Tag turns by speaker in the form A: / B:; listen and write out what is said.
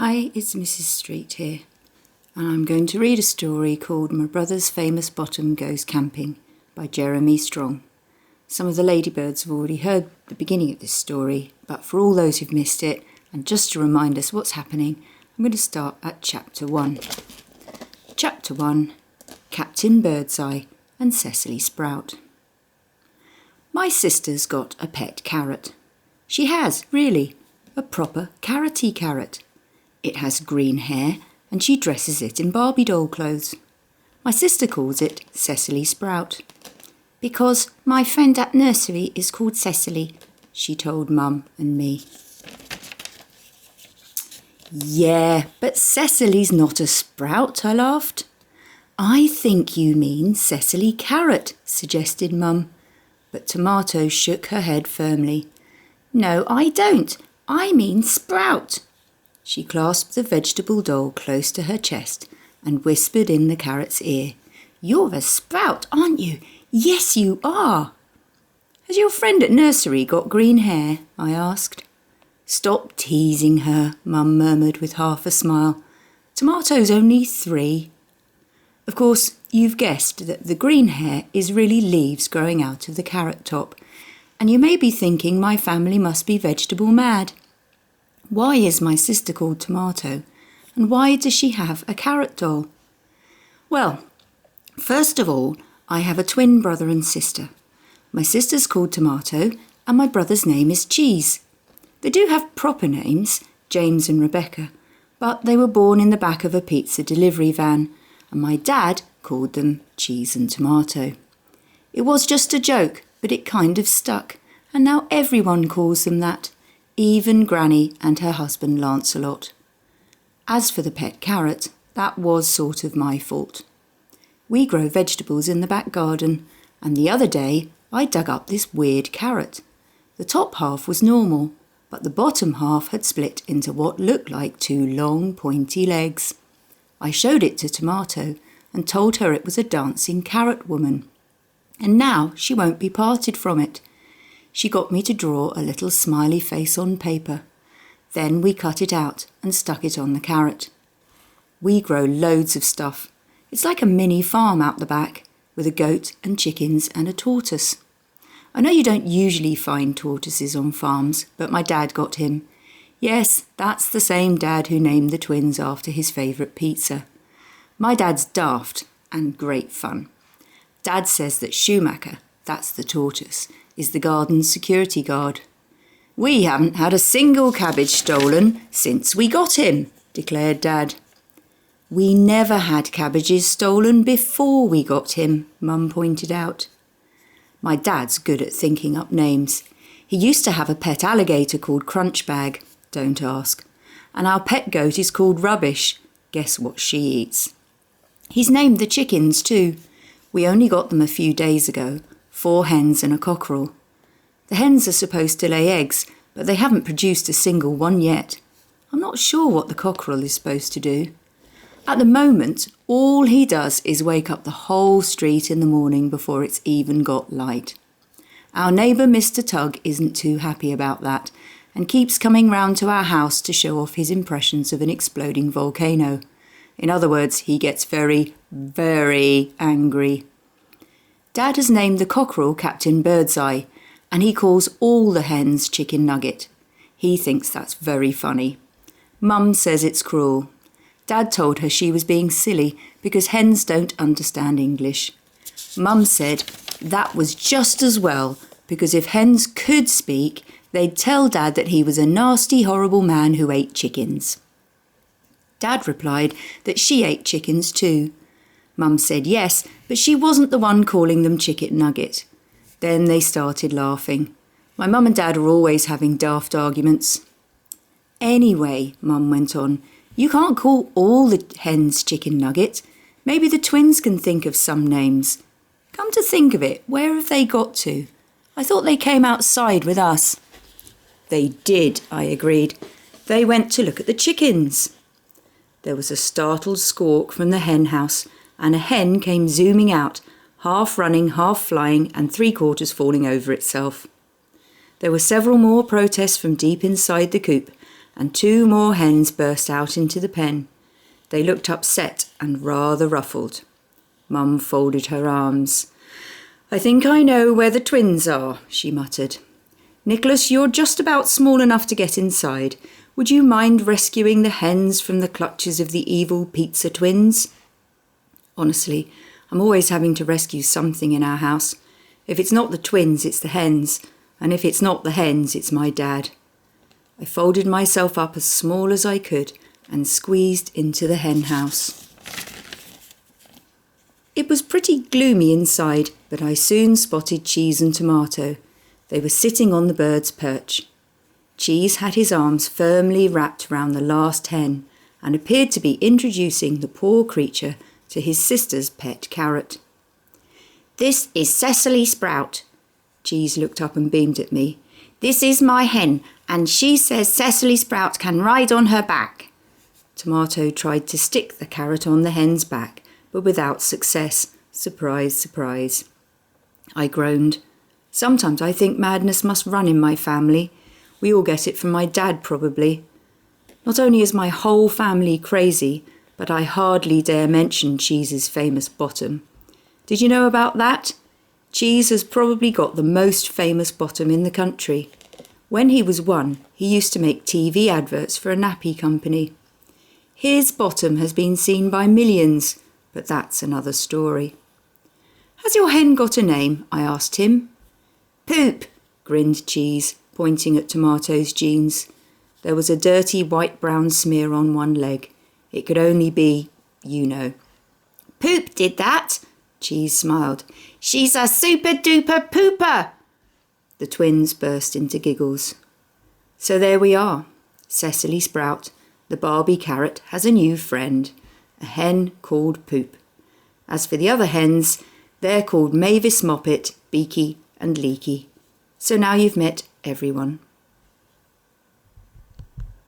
A: Hi, it's Mrs. Street here, and I'm going to read a story called My Brother's Famous Bottom Goes Camping by Jeremy Strong. Some of the ladybirds have already heard the beginning of this story, but for all those who've missed it, and just to remind us what's happening, I'm going to start at Chapter 1. Chapter 1, Captain Birdseye and Cecily Sprout. My sister's got a pet carrot. She has, really, a proper carroty carrot. It has green hair and she dresses it in Barbie doll clothes. My sister calls it Cecily Sprout. Because my friend at nursery is called Cecily, she told Mum and me. Yeah, but Cecily's not a sprout, I laughed. I think you mean Cecily Carrot, suggested Mum. But Tomato shook her head firmly. No, I don't. I mean Sprout. She clasped the vegetable doll close to her chest and whispered in the carrot's ear. You're a sprout, aren't you? Yes, you are. Has your friend at nursery got green hair? I asked. Stop teasing her, Mum murmured with half a smile. Tomato's only 3. Of course, you've guessed that the green hair is really leaves growing out of the carrot top. And you may be thinking my family must be vegetable mad. Why is my sister called Tomato? And why does she have a carrot doll? Well, first of all, I have a twin brother and sister. My sister's called Tomato and my brother's name is Cheese. They do have proper names, James and Rebecca, but they were born in the back of a pizza delivery van and my dad called them Cheese and Tomato. It was just a joke, but it kind of stuck, and now everyone calls them that. Even Granny and her husband Lancelot. As for the pet carrot, that was sort of my fault. We grow vegetables in the back garden, and the other day I dug up this weird carrot. The top half was normal, but the bottom half had split into what looked like 2 long pointy legs. I showed it to Tomato and told her it was a dancing carrot woman. And now she won't be parted from it. She got me to draw a little smiley face on paper. Then we cut it out and stuck it on the carrot. We grow loads of stuff. It's like a mini farm out the back, with a goat and chickens and a tortoise. I know you don't usually find tortoises on farms, but my dad got him. Yes, that's the same dad who named the twins after his favourite pizza. My dad's daft and great fun. Dad says that Schumacher, that's the tortoise, is the garden's security guard. We haven't had a single cabbage stolen since we got him, declared Dad. We never had cabbages stolen before we got him, Mum pointed out. My dad's good at thinking up names. He used to have a pet alligator called Crunchbag, don't ask. And our pet goat is called Rubbish. Guess what she eats. He's named the chickens too. We only got them a few days ago. 4 hens and a cockerel. The hens are supposed to lay eggs, but they haven't produced a single one yet. I'm not sure what the cockerel is supposed to do. At the moment, all he does is wake up the whole street in the morning before it's even got light. Our neighbour Mr. Tug isn't too happy about that and keeps coming round to our house to show off his impressions of an exploding volcano. In other words, he gets very, very angry. Dad has named the cockerel Captain Birdseye, and he calls all the hens Chicken Nugget. He thinks that's very funny. Mum says it's cruel. Dad told her she was being silly because hens don't understand English. Mum said that was just as well, because if hens could speak, they'd tell Dad that he was a nasty, horrible man who ate chickens. Dad replied that she ate chickens too. Mum said yes, but she wasn't the one calling them Chicken Nugget. Then they started laughing. My mum and Dad are always having daft arguments. Anyway, Mum went on, you can't call all the hens Chicken Nugget. Maybe the twins can think of some names. Come to think of it, where have they got to? I thought they came outside with us. They did, I agreed. They went to look at the chickens. There was a startled squawk from the hen house, and a hen came zooming out, half running, half flying, and 3/4 falling over itself. There were several more protests from deep inside the coop, and 2 more hens burst out into the pen. They looked upset and rather ruffled. Mum folded her arms. "I think I know where the twins are," she muttered. "Nicholas, you're just about small enough to get inside. Would you mind rescuing the hens from the clutches of the evil pizza twins?" Honestly, I'm always having to rescue something in our house. If it's not the twins, it's the hens. And if it's not the hens, it's my dad. I folded myself up as small as I could and squeezed into the hen house. It was pretty gloomy inside, but I soon spotted Cheese and Tomato. They were sitting on the bird's perch. Cheese had his arms firmly wrapped round the last hen and appeared to be introducing the poor creature to his sister's pet carrot. "This is Cecily Sprout." Cheese looked up and beamed at me. "This is my hen, and she says Cecily Sprout can ride on her back." Tomato tried to stick the carrot on the hen's back, but without success. Surprise, surprise. I groaned. Sometimes I think madness must run in my family. We all get it from my dad, probably. Not only is my whole family crazy, but I hardly dare mention Cheese's famous bottom. Did you know about that? Cheese has probably got the most famous bottom in the country. When he was 1, he used to make TV adverts for a nappy company. His bottom has been seen by millions, but that's another story. "Has your hen got a name?" I asked him. "Poop," grinned Cheese, pointing at Tomato's jeans. There was a dirty white-brown smear on one leg. It could only be, you know. "Poop did that," Cheese smiled. "She's a super-duper pooper." The twins burst into giggles. So there we are. Cecily Sprout, the Barbie carrot, has a new friend, a hen called Poop. As for the other hens, they're called Mavis Moppet, Beaky and Leaky. So now you've met everyone.